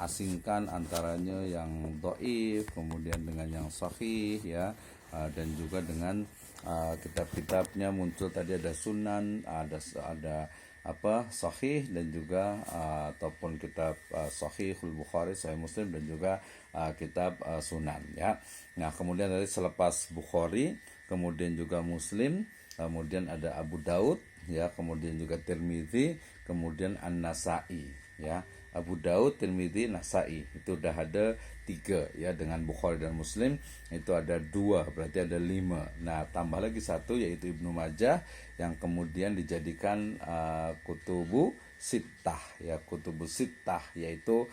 asingkan antaranya yang dhaif kemudian dengan yang sahih ya, dan juga dengan kitab-kitabnya muncul tadi ada sunan, ada apa sahih dan juga ataupun kitab Sahihul Bukhari, Sahih Muslim dan juga kitab sunan ya. Nah, kemudian dari selepas Bukhari, kemudian juga Muslim, kemudian ada Abu Daud ya, kemudian juga Tirmidzi, kemudian An-Nasa'i ya. Abu Daud, Tirmidzi, Nasa'i itu udah ada 3 ya, dengan Bukhari dan Muslim itu ada 2, berarti ada 5. Nah, tambah lagi 1 yaitu Ibnu Majah yang kemudian dijadikan kutubu sittah ya, kutubu sittah yaitu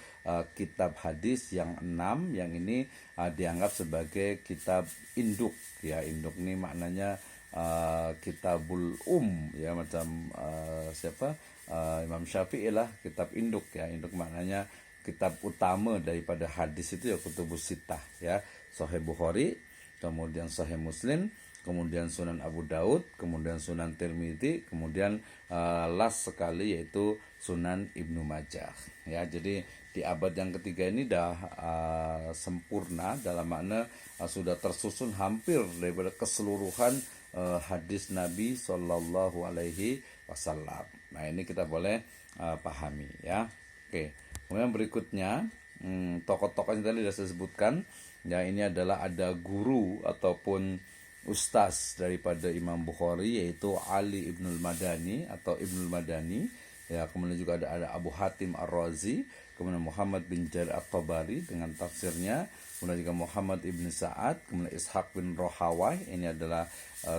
kitab hadis yang 6 yang ini dianggap sebagai kitab induk ya. Induk ini maknanya kitabul ya, macam Imam Syafi'i lah, kitab induk ya. Induk maknanya kitab utama daripada hadis itu ya kutubus sittah ya. Sahih Bukhari, kemudian Sahih Muslim, kemudian Sunan Abu Daud, kemudian Sunan Tirmidzi, kemudian last sekali yaitu Sunan Ibnu Majah ya. Jadi di abad yang ketiga ini dah sempurna dalam makna sudah tersusun hampir daripada keseluruhan hadis Nabi Shallallahu Alaihi Wasallam. Nah, ini kita boleh pahami ya. Oke, kemudian berikutnya tokoh-tokoh yang tadi sudah saya sebutkan ya, ini adalah ada guru ataupun ustaz daripada Imam Bukhari yaitu Ali Ibnul Madani atau Ibnul Madani ya. Kemudian juga ada Abu Hatim Ar-Razi, kemudian Muhammad bin Jarir At-Tabari dengan tafsirnya, kemudian juga Muhammad ibn Sa'ad, kemudian Ishaq bin Rohawai, ini adalah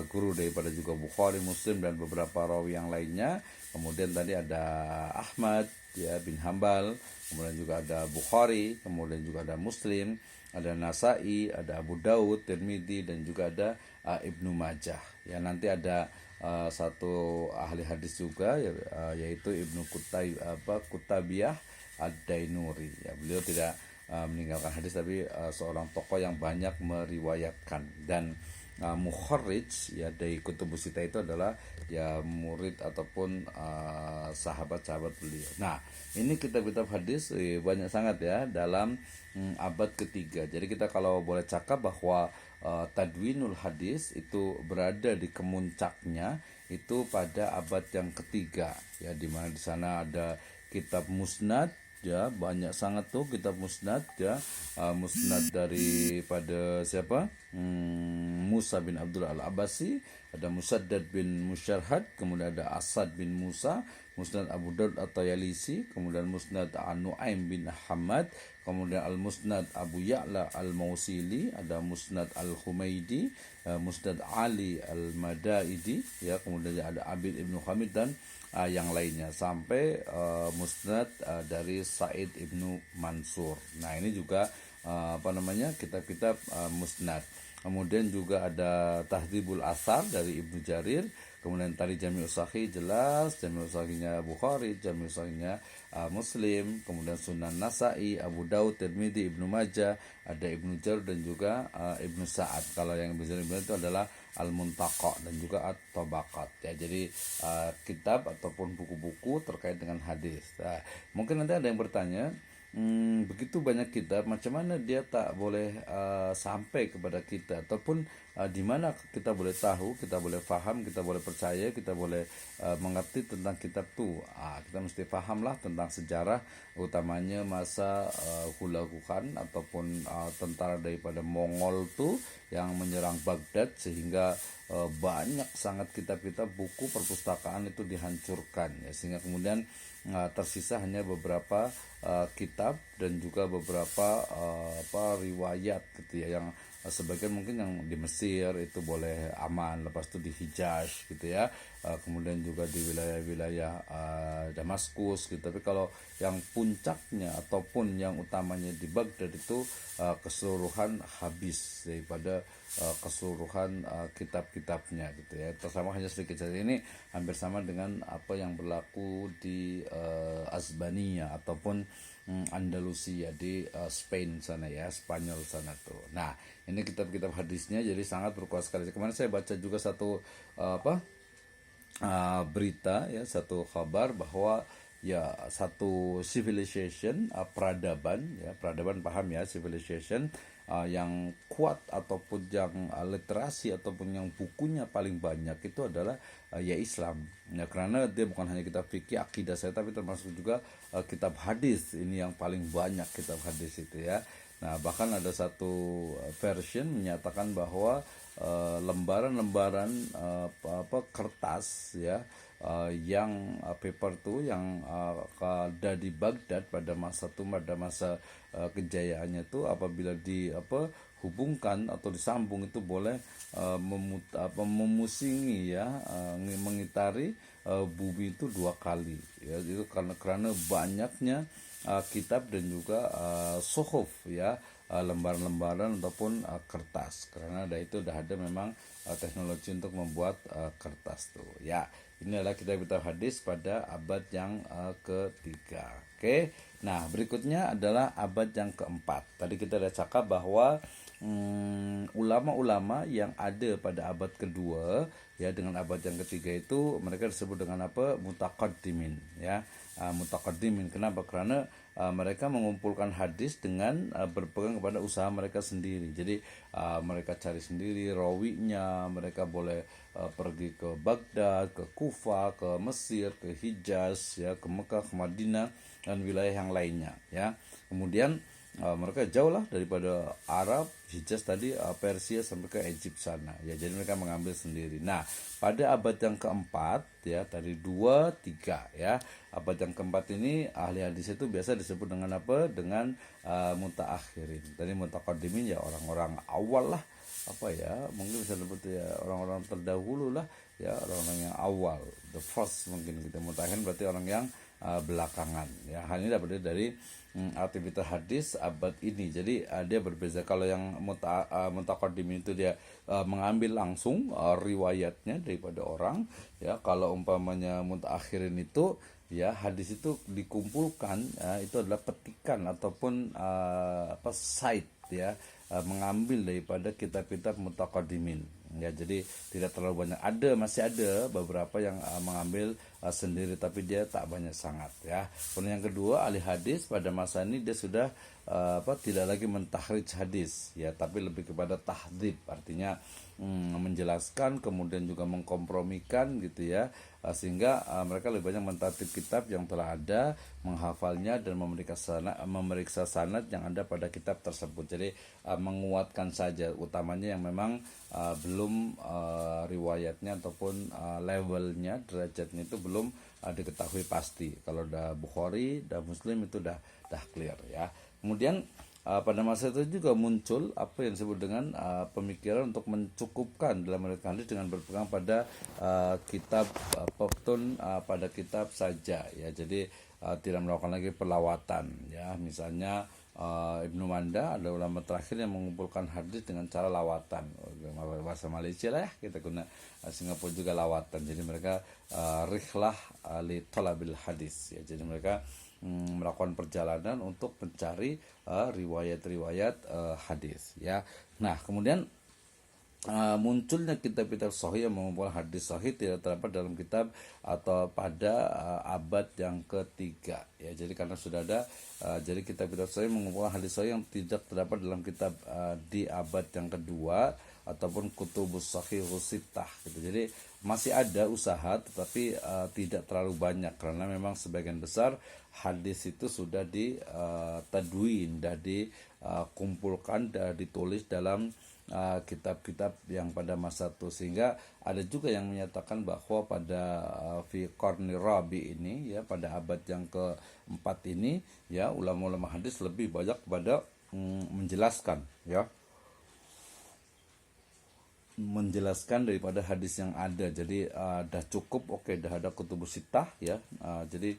guru daripada juga Bukhari, Muslim dan beberapa rawi yang lainnya. Kemudian tadi ada Ahmad ya bin Hambal, kemudian juga ada Bukhari, kemudian juga ada Muslim, ada Nasa'i, ada Abu Daud, Tirmidzi dan juga ada Ibnu Majah. Ya, nanti ada satu ahli hadis juga yaitu Ibnu Kutabiyah Ad-Dainuri. Ya, beliau tidak meninggalkan hadis tapi seorang tokoh yang banyak meriwayatkan. Dan mukharrij ya dari kutubus sittah itu adalah ya murid ataupun sahabat-sahabat beliau. Nah, ini kitab-kitab hadis banyak sangat ya dalam abad ketiga. Jadi kita kalau boleh cakap bahwa tadwinul hadis itu berada di kemuncaknya itu pada abad yang ketiga ya, di mana di sana ada kitab musnad ya, banyak sangat tuh kitab musnad ya. Musnad daripada siapa? Musa bin Abdul Al-Abbasi, ada Musaddad bin Musyarhad, kemudian ada Asad bin Musa, Musnad Abu Daud At-Tayalisi, kemudian Musnad Nu'aim bin Hamad, kemudian Al-Musnad Abu Ya'la Al-Mausili, ada Musnad Al-Humaidi, Musnad Ali Al-Madaidi ya, kemudian ada Abid Ibnu Hamid dan yang lainnya sampai musnad dari Said Ibnu Mansur. Nah, ini juga kitab-kitab musnad. Kemudian juga ada Tahdhibul Athar dari Ibnu Jarir, kemudian tadi Jami'us Sahih jelas, Jami'us Sahihnya Bukhari, Jami'us Sahihnya Muslim, kemudian Sunan Nasa'i, Abu Daud, Tirmidzi, Ibnu Majah, ada Ibnu Jarir dan juga Ibnu Sa'ad. Kalau yang bisa dibilang itu adalah Al-Muntaqa dan juga At-Tabaqat ya. Jadi kitab ataupun buku-buku terkait dengan hadis. Nah, mungkin nanti ada yang bertanya, begitu banyak kitab, macam mana dia tak boleh sampai kepada kita, ataupun di mana kita boleh tahu, kita boleh faham, kita boleh percaya, kita boleh mengerti tentang kitab tu. Kita mesti fahamlah tentang sejarah, utamanya masa Hulagu Khan ataupun tentara daripada Mongol tu yang menyerang Baghdad, sehingga banyak sangat kitab-kitab buku perpustakaan itu dihancurkan ya, sehingga kemudian tersisa hanya beberapa kitab dan juga beberapa riwayat gitu ya, yang sebagian mungkin yang di Mesir itu boleh aman, lepas itu di Hijaz gitu ya, kemudian juga di wilayah-wilayah Damaskus gitu. Tapi kalau yang puncaknya ataupun yang utamanya di Baghdad itu keseluruhan habis daripada keseluruhan kitab-kitabnya gitu ya. Tersama hanya sedikit saja, ini hampir sama dengan apa yang berlaku di Azbania ataupun Andalusia di Spain sana ya, Spanyol sana tuh. Nah, ini kitab-kitab hadisnya jadi sangat berkuasa sekali. Kemarin saya baca juga satu berita ya, satu kabar bahwa ya satu civilization, peradaban ya, peradaban paham ya, civilization yang kuat ataupun yang literasi ataupun yang bukunya paling banyak itu adalah ya Islam ya, karena dia bukan hanya kitab fikih akidah saya, tapi termasuk juga kitab hadis ini yang paling banyak kitab hadis itu ya. Nah, bahkan ada satu version menyatakan bahwa lembaran-lembaran kertas ya, yang paper tuh yang ada di Baghdad pada masa itu, pada masa kejayaannya tuh, apabila di hubungkan atau disambung itu boleh memusingi ya, mengitari bumi itu 2 kali ya, itu karena banyaknya kitab dan juga suhuf ya, lembaran-lembaran ataupun kertas, karena udah ada memang teknologi untuk membuat kertas tuh ya. Ini adalah kitab-kitab hadis pada abad yang ketiga. Oke, nah berikutnya adalah abad yang keempat. Tadi kita sudah cakap bahwa ulama-ulama yang ada pada abad kedua ya dengan abad yang ketiga itu mereka disebut dengan apa? Mutaqaddimin ya. Mutaqaddimin. Kenapa? Karena mereka mengumpulkan hadis dengan berpegang kepada usaha mereka sendiri. Jadi mereka cari sendiri rawinya, mereka boleh pergi ke Baghdad, ke Kufa, ke Mesir, ke Hijaz ya, ke Mekah, ke Madinah dan wilayah yang lainnya ya. Kemudian mereka jauh lah daripada Arab, Hijaz tadi, Persia sampai ke Egypt sana ya, jadi mereka mengambil sendiri. Nah, pada abad yang keempat ya, tadi 2, 3 ya, abad yang keempat ini ahli hadis itu biasa disebut dengan apa? Dengan mutaakhirin. Tadi mutaqaddimin ya orang-orang awal lah, apa ya, mungkin bisa disebut ya orang-orang terdahulu lah ya, orang-orang yang awal, the first mungkin kita. Mutakhirin berarti orang yang belakangan ya. Hal ini dapat dari aktivitas hadis abad ini. Jadi dia berbeza. Kalau yang mutaqaddim itu dia mengambil langsung riwayatnya daripada orang ya. Kalau umpamanya mutaakhirin itu ya, hadis itu dikumpulkan itu adalah petikan ataupun site ya, mengambil daripada kitab-kitab mutaqaddimin ya. Jadi tidak terlalu banyak, masih ada beberapa yang mengambil sendiri, tapi dia tak banyak sangat ya. Kemudian yang kedua, ahli hadis pada masa ini dia sudah tidak lagi mentahrijh hadis ya, tapi lebih kepada tahdhib, artinya menjelaskan kemudian juga mengkompromikan gitu ya, sehingga mereka lebih banyak mentatib kitab yang telah ada, menghafalnya dan memeriksa sanad yang ada pada kitab tersebut. Jadi menguatkan saja, utamanya yang memang belum riwayatnya ataupun levelnya, derajatnya itu belum diketahui pasti. Kalau udah Bukhari, udah Muslim itu udah clear ya. Kemudian pada masa itu juga muncul apa yang disebut dengan pemikiran untuk mencukupkan dalam meriwayatkan hadis dengan berpegang pada kitab pada kitab saja ya. Jadi tidak melakukan lagi perlawatan ya. Misalnya Ibnu Manda adalah ulama terakhir yang mengumpulkan hadis dengan cara lawatan. Bahasa Malaysia lah ya, kita guna. Singapura juga lawatan. Jadi mereka rihlah li talabil hadis ya. Jadi mereka melakukan perjalanan untuk mencari riwayat-riwayat hadis ya. Nah, kemudian munculnya kitab-kitab sahih yang mengumpulkan hadis sahih tidak terdapat dalam kitab atau pada abad yang ketiga ya. Jadi karena sudah ada jadi kitab-kitab sahih mengumpulkan hadis sahih yang tidak terdapat dalam kitab di abad yang kedua ataupun kutubus sahih sittah gitu. Jadi masih ada usaha, tetapi tidak terlalu banyak, karena memang sebagian besar hadis itu sudah ditadwin, sudah dikumpulkan, sudah ditulis dalam kitab-kitab yang pada masa itu. Sehingga ada juga yang menyatakan bahwa pada fi qarni rabi ini ya, pada abad yang keempat ini ya, ulama-ulama hadis lebih banyak pada menjelaskan ya, menjelaskan daripada hadis yang ada. Jadi dah cukup, oke, dah ada kutubus sittah ya. Jadi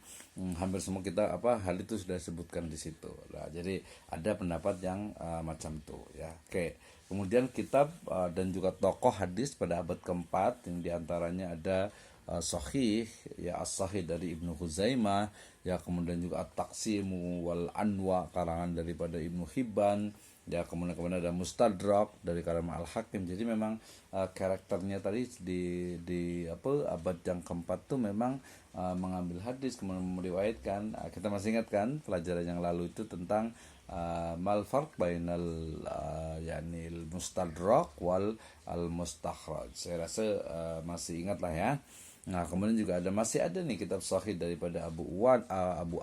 hampir semua kita hadis itu sudah disebutkan di situ. Nah, jadi ada pendapat yang macam itu ya. Oke. Kemudian kitab dan juga tokoh hadis pada abad keempat yang diantaranya ada Sahih ya, As-Sahih dari Ibnu Huzaimah ya, kemudian juga At-Taqsim wal Anwa karangan daripada Ibnu Hibban ya, kemudian ada Mustadrak dari kalam Al-Hakim. Jadi memang karakternya tadi di apa abad yang keempat tuh memang mengambil hadis kemudian meriwayatkan. Kita masih ingat kan pelajaran yang lalu itu tentang mal farq bainal yani al mustadrak wal al mustakhraj. Saya rasa masih ingat lah ya. Nah, kemudian juga masih ada nih kitab sahih daripada Abu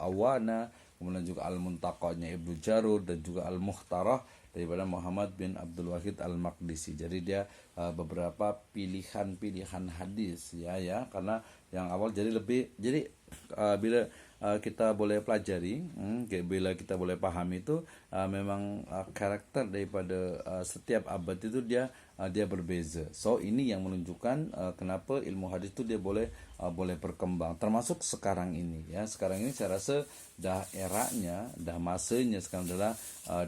Awana, kemudian juga Al-Muntaqanya Ibnu Jarud, dan juga Al-Mukhtarah daripada Muhammad bin Abdul Wahid Al-Maqdisi. Jadi dia beberapa pilihan-pilihan hadis ya karena yang awal jadi bila kita boleh pelajari, bila kita boleh pahami itu memang karakter daripada setiap abad itu dia berbeza. So ini yang menunjukkan kenapa ilmu hadis itu dia boleh berkembang, termasuk sekarang ini ya. Sekarang ini saya rasa dah eranya, dah masanya sekarang adalah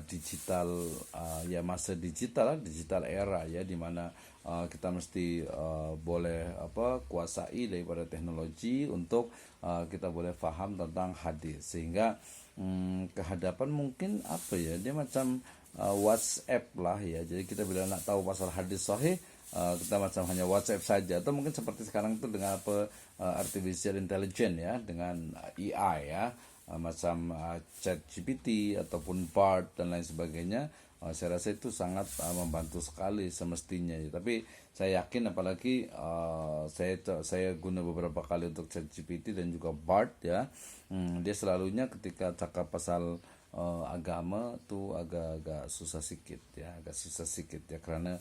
digital, ya masa digital era ya, di mana kita mesti boleh kuasai daripada teknologi untuk kita boleh faham tentang hadis, sehingga kehadapan mungkin dia macam WhatsApp lah ya. Jadi kita bila nak tahu pasal hadis sahih, kita macam hanya WhatsApp saja, atau mungkin seperti sekarang itu dengan artificial intelligence ya, dengan AI ya, macam ChatGPT ataupun Bard dan lain sebagainya. Saya rasa itu sangat membantu sekali semestinya ya. Tapi saya yakin, apalagi saya guna beberapa kali untuk ChatGPT dan juga Bard ya. Dia selalunya ketika cakap pasal agama tuh agak susah sedikit ya, karena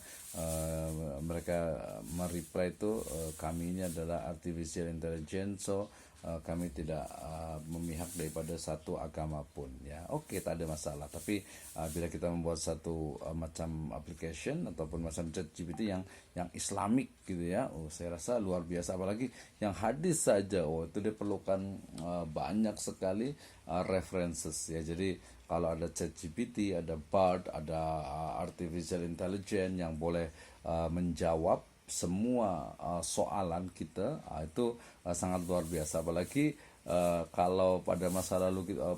mereka mereply itu kami ini adalah artificial intelligence, so kami tidak memihak daripada satu agama pun ya. Oke, tak ada masalah. Tapi bila kita membuat satu macam application ataupun macam ChatGPT yang Islamik gitu ya, saya rasa luar biasa. Apalagi yang hadis saja, itu dia perlukan banyak sekali references ya. Jadi kalau ada ChatGPT, ada Bard, ada artificial intelligence yang boleh menjawab semua soalan kita, itu sangat luar biasa. Apalagi kalau pada masa lalu kita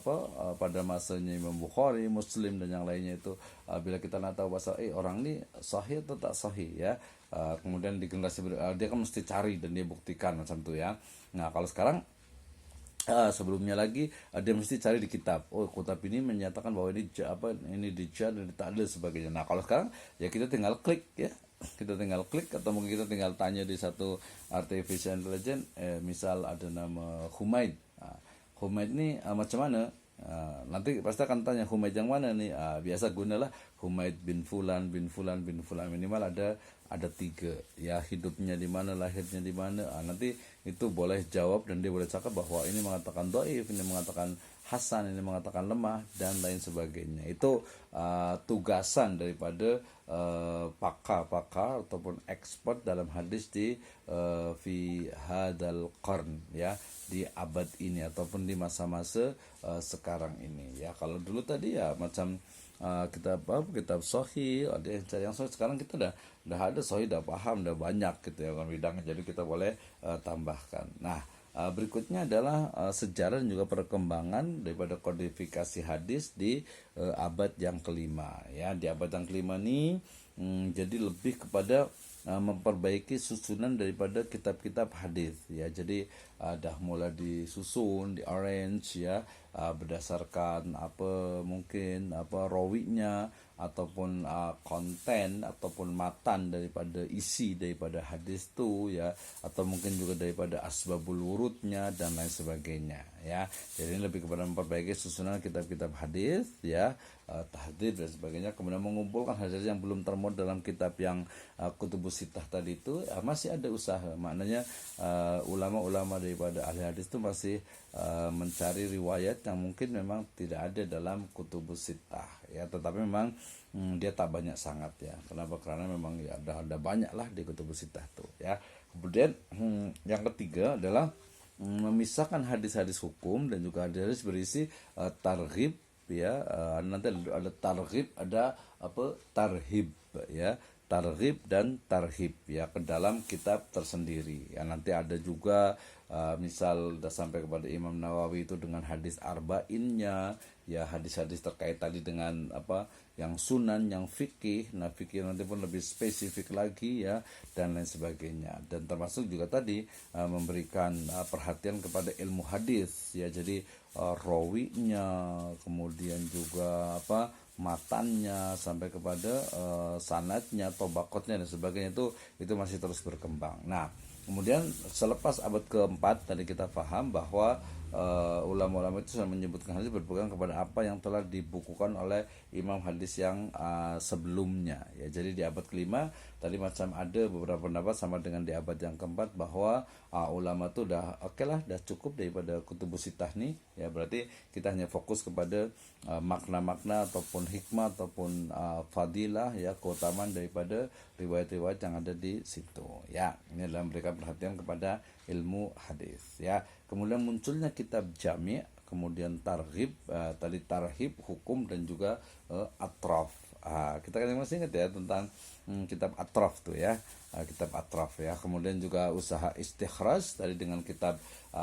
pada masanya Imam Bukhari, Muslim dan yang lainnya itu, bila kita nak tahu pasal orang ni sahih atau tak sahih ya, kemudian di generasi dia kan mesti cari dan dia buktikan macam tu ya. Nah, kalau sekarang sebelumnya lagi dia mesti cari di kitab. Kitab ini menyatakan bahwa ini dijad dan tak ada sebagainya. Nah, kalau sekarang ya kita tinggal klik ya. Kita tinggal klik, atau mungkin kita tinggal tanya di satu artificial intelligence, misal ada nama Humaid. Humaid ini macam mana? Nanti pasti akan tanya Humaid yang mana nih. Biasa gunalah Humaid bin Fulan bin Fulan bin Fulan, minimal ada 3 ya, hidupnya di mana, lahirnya di mana. Nanti itu boleh jawab dan dia boleh cakap bahwa ini mengatakan dhaif, ini mengatakan hasan, ini mengatakan lemah dan lain sebagainya. Itu tugasan daripada pakar-pakar ataupun expert dalam hadis di fi hadal qarn ya, di abad ini ataupun di masa-masa sekarang ini ya. Kalau dulu tadi ya macam kitab sahih, ada yang cari yang sahih. Sekarang kita dah ada sahih, dah paham, dah banyak gitu ya kan bidangnya, jadi kita boleh tambahkan. Nah, berikutnya adalah sejarah dan juga perkembangan daripada kodifikasi hadis di abad yang kelima ya. Di abad yang kelima ini jadi lebih kepada memperbaiki susunan daripada kitab-kitab hadis ya. Jadi dah mulai disusun, di arrange ya, berdasarkan mungkin rawinya ataupun konten ataupun matan daripada isi daripada hadis tu ya, atau mungkin juga daripada asbabul wurudnya dan lain sebagainya ya. Jadi ini lebih kepada memperbaiki susunan kitab-kitab hadis ya, tahdhib dan sebagainya, kemudian mengumpulkan hadis yang belum termuat dalam kitab yang kutubus sittah tadi itu. Masih ada usaha, maknanya ulama-ulama daripada ahli hadis itu masih mencari riwayat yang mungkin memang tidak ada dalam kutubus sittah ya, tetapi memang dia tak banyak sangat ya. Kenapa? Karena memang ya ada banyak lah di kutubus sittah tuh ya. Kemudian yang ketiga adalah memisahkan hadis-hadis hukum dan juga hadis berisi targhib ya. Nanti ada targhib, ada tarhib ya. targhib dan tarhib ya ke dalam kitab tersendiri. Ya nanti ada juga misal udah sampai kepada Imam Nawawi itu dengan hadis arba'innya, ya hadis-hadis terkait tadi dengan apa yang sunan, yang fikih. Nah fikih nanti pun lebih spesifik lagi ya dan lain sebagainya. Dan termasuk juga tadi memberikan perhatian kepada ilmu hadis ya. Jadi rawinya, kemudian juga apa matannya sampai kepada sanadnya, tobakotnya dan sebagainya itu masih terus berkembang. Nah, kemudian selepas abad keempat tadi kita paham bahwa ulama-ulama itu sudah menyebutkan hadis berpegang kepada apa yang telah dibukukan oleh imam hadis yang sebelumnya ya. Jadi di abad kelima tadi macam ada beberapa pendapat sama dengan di abad yang keempat bahwa ulama itu udah oke lah, udah cukup daripada kutubus sittah nih ya. Berarti kita hanya fokus kepada makna-makna ataupun hikmah ataupun fadilah ya, keutamaan daripada riwayat-riwayat yang ada di situ ya. Ini adalah memberikan perhatian kepada ilmu hadis ya. Kemudian munculnya kitab jami', kemudian targhib, tadi tarhib, hukum dan juga atraf. Kita kan masih ingat ya tentang kitab atraf tuh ya, kitab atraf ya. Kemudian juga usaha istikhraj tadi dengan kitab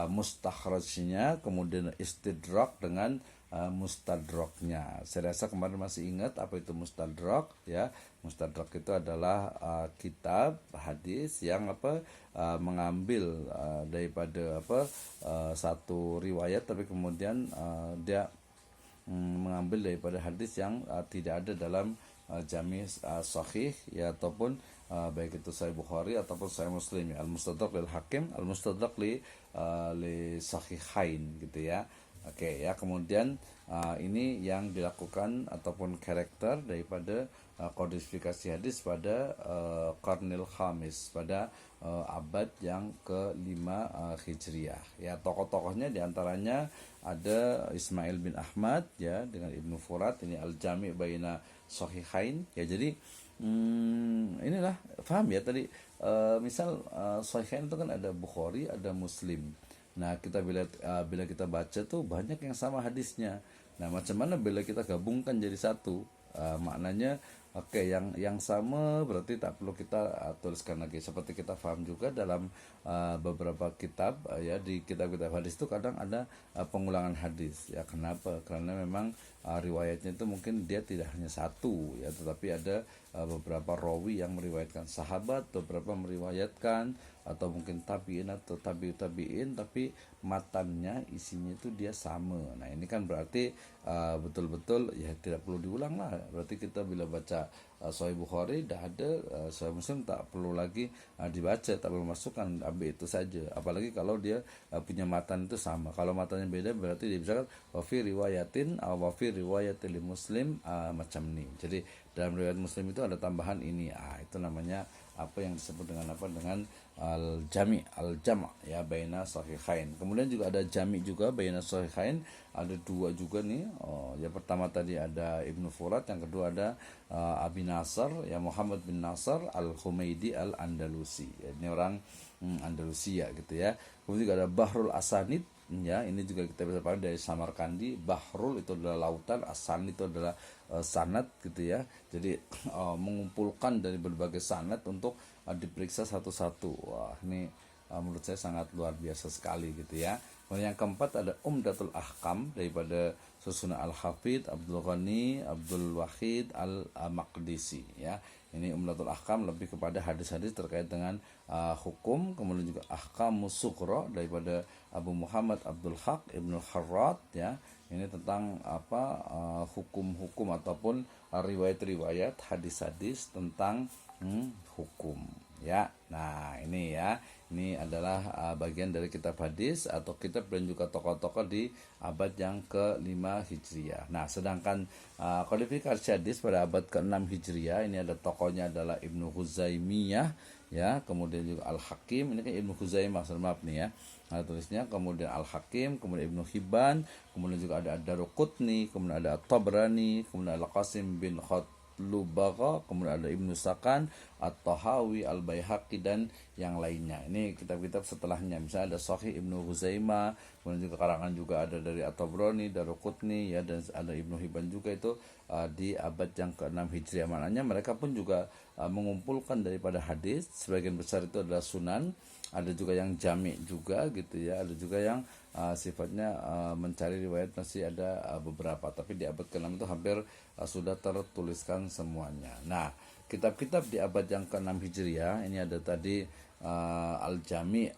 mustakhrajnya, kemudian istidrak dengan mustadraknya. Saya rasa kemarin masih ingat apa itu mustadrak ya. Mustadrak itu adalah kitab hadis yang mengambil daripada satu riwayat tapi kemudian dia mengambil daripada hadis yang tidak ada dalam jami' sahih ya, ataupun baik itu Sahih Bukhari ataupun Sahih Muslim ya. Al-Mustadrak lil Hakim, Al-Mustadrak li Sahihain gitu ya. Oke ya, kemudian ini yang dilakukan ataupun karakter daripada kodifikasi hadis pada Qarnil Khamis, pada abad yang ke-5 Hijriah. Ya, tokoh-tokohnya diantaranya ada Ismail bin Ahmad ya dengan Ibnu Furat, ini Al-Jami' Baina Sahihain ya. Jadi inilah paham ya tadi misal Sahihain itu kan ada Bukhari, ada Muslim. Nah, kita bila kita baca tuh banyak yang sama hadisnya. Nah, macam mana bila kita gabungkan jadi satu? Maknanya oke, yang sama berarti tak perlu kita tuliskan lagi. Seperti kita paham juga dalam beberapa kitab ya, di kitab-kitab hadis itu kadang ada pengulangan hadis. Ya, kenapa? Karena memang riwayatnya itu mungkin dia tidak hanya satu ya, tetapi ada beberapa rawi yang meriwayatkan sahabat, beberapa meriwayatkan atau mungkin tabi'in atau tabi'in, tapi matannya isinya itu dia sama. Nah ini kan berarti betul-betul ya tidak perlu diulang lah. Berarti kita bila baca Sahih Bukhari dah ada, Sahih Muslim tak perlu lagi dibaca, tak perlu masukkan, ambil itu saja. Apalagi kalau dia punya matan itu sama. Kalau matannya beda berarti dia bisa wa fi riwayatin wa fi riwayatil Muslim macam ini. Jadi dalam riwayat Muslim itu ada tambahan ini. Itu namanya apa yang disebut dengan al-jami' ya baina sahihain. Kemudian juga ada jami' juga baina sahihain, ada dua juga nih. Yang pertama tadi ada Ibnu Furat, yang kedua ada Abi Nasr ya, Muhammad bin Nasr Al-Humaidi Al-Andalusi. Ya, ini orang Andalusia gitu ya. Kemudian juga ada Bahrul Asanid ya, ini juga kita bisa paham dari Samarkandi. Bahrul itu adalah lautan, Asanid itu adalah sanad gitu ya. Jadi mengumpulkan dari berbagai sanad untuk diperiksa satu-satu. Wah, ini menurut saya sangat luar biasa sekali gitu ya. Kemudian yang keempat ada Umdatul Ahkam daripada Susunan Al-Hafidh Abdul Ghani Abdul Wahid Al-Maqdisi ya. Ini Umdatul Ahkam lebih kepada hadis-hadis terkait dengan hukum. Kemudian juga Ahkamus Sughra daripada Abu Muhammad Abdul Haq Ibnu Harrat ya. Ini tentang hukum-hukum ataupun riwayat-riwayat hadis-hadis tentang hukum ya. Nah ini ya, ini adalah bagian dari kitab hadis atau kitab dan juga tokoh-tokoh di abad yang ke-5 Hijriah. Nah sedangkan kodifikasi hadis pada abad ke-6 Hijriah ini ada tokohnya adalah Ibnu Huzaimiyah ya, kemudian juga Al-Hakim, ini kan Ibnu Huzaimah, maaf nih ya, tulisnya, kemudian Al-Hakim, kemudian Ibnu Hibban, kemudian juga ada Ad-Daruqutni, kemudian ada At-Tabrani, kemudian Al-Qasim bin Lubagha, kemudian ada Ibnu Sakan, At-Tahawi, Al-Baihaqi dan yang lainnya. Ini kitab-kitab setelahnya. Misalnya ada Sahih Ibnu Huzaimah, kemudian juga karangan juga ada dari At-Tabrani, Daruqutni ya, dan ada Ibnu Hibban juga itu di abad yang ke-6 Hijriah. Maknanya mereka pun juga mengumpulkan daripada hadis, sebagian besar itu adalah sunan, ada juga yang jami juga gitu ya, ada juga yang sifatnya mencari riwayat, masih ada beberapa, tapi di abad ke-6 itu hampir sudah tertuliskan semuanya. Nah, kitab-kitab di abad yang ke-6 Hijriah ini ada tadi Al-Jami,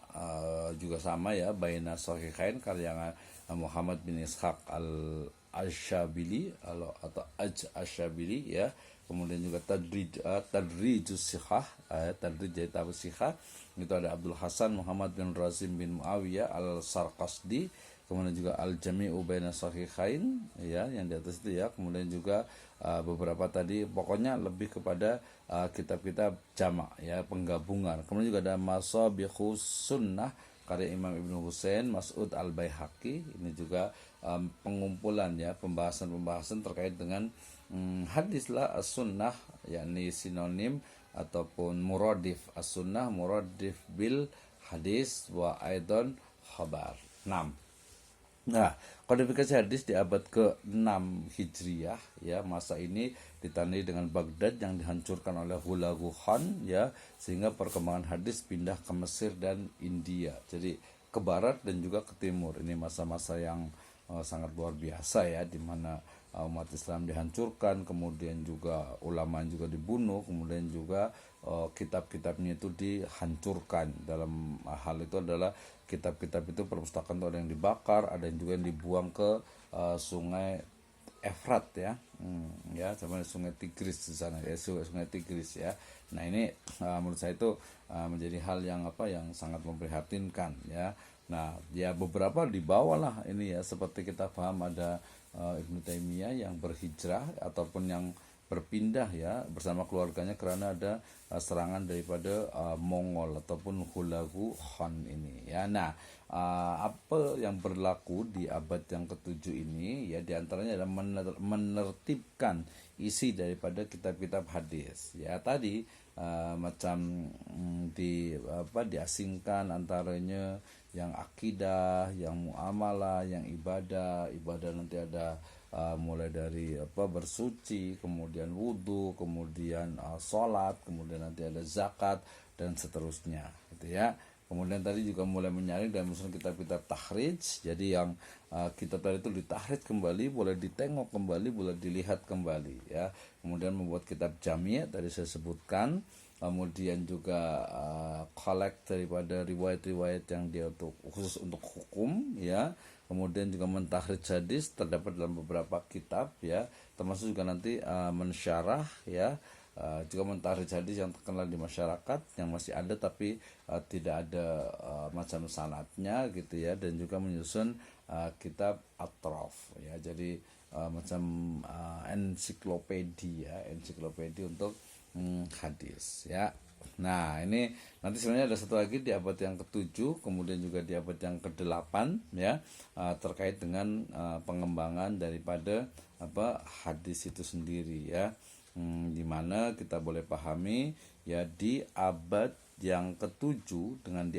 juga sama ya, Baina Sahihain karya Muhammad bin Ishaq Al-Asyabili atau Asyabili ya. Kemudian juga Tadrijus Sihah, Tadrij jadi Tabu Sihah, itu ada Abdul Hasan Muhammad bin Razim bin Muawiyah Al-Sarqasdi. Kemudian juga Al-Jami'u Baina Sahihain ya, yang di atas itu ya. Kemudian juga beberapa tadi, pokoknya lebih kepada kitab-kitab jamak ya, penggabungan. Kemudian juga ada Masabiqus Sunnah karya Imam Ibnu Husain Mas'ud Al-Baihaqi. Ini juga pengumpulan ya, pembahasan-pembahasan terkait dengan hadis lah as-sunnah, yakni sinonim ataupun muradif as-sunnah, muradif bil hadis wa aidon khabar. 6. Nah, kodifikasi hadis di abad ke-6 Hijriah ya, masa ini ditandai dengan Baghdad yang dihancurkan oleh Hulagu Khan ya, sehingga perkembangan hadis pindah ke Mesir dan India. Jadi ke barat dan juga ke timur. Ini masa-masa yang sangat luar biasa ya, di mana umat Islam dihancurkan, kemudian juga ulama juga dibunuh, kemudian juga kitab-kitabnya itu dihancurkan. Dalam hal itu adalah kitab-kitab itu, perpustakaan itu ada yang dibakar, ada yang juga yang dibuang ke sungai Efrat ya, ya sama sungai Tigris di sana ya, sungai Tigris ya. Nah ini menurut saya itu menjadi hal yang yang sangat memprihatinkan ya. Nah ya, beberapa dibawalah ini ya, seperti kita paham ada Ibnu Taimiyah yang berhijrah ataupun yang berpindah ya bersama keluarganya karena ada serangan daripada Mongol ataupun Hulagu Khan ini ya. Nah, apa yang berlaku di abad yang ke-7 ini ya, diantaranya adalah menertibkan isi daripada kitab-kitab hadis ya. Tadi macam diasingkan antaranya yang akidah, yang muamalah, yang ibadah nanti ada mulai dari bersuci, kemudian wudhu, kemudian sholat, kemudian nanti ada zakat dan seterusnya gitu ya. Kemudian tadi juga mulai menyaring dan menyusun kitab-kitab tahrij. Jadi yang kitab tadi itu ditahrij kembali, boleh ditengok kembali, boleh dilihat kembali ya. Kemudian membuat kitab jami' tadi saya sebutkan. Kemudian juga collect daripada riwayat-riwayat yang dia khusus untuk hukum ya. Kemudian juga mentahrij hadis terdapat dalam beberapa kitab ya, termasuk juga nanti mensyarah ya, juga mentahrij hadis yang terkenal di masyarakat yang masih ada tapi tidak ada macam sanadnya gitu ya, dan juga menyusun kitab atrof ya, jadi macam ensiklopedia untuk hadis ya. Nah ini nanti sebenarnya ada satu lagi di abad yang ke-7, kemudian juga di abad yang ke-8 ya, terkait dengan pengembangan daripada hadis itu sendiri ya, dimana kita boleh pahami ya, di abad yang ke-7 dengan di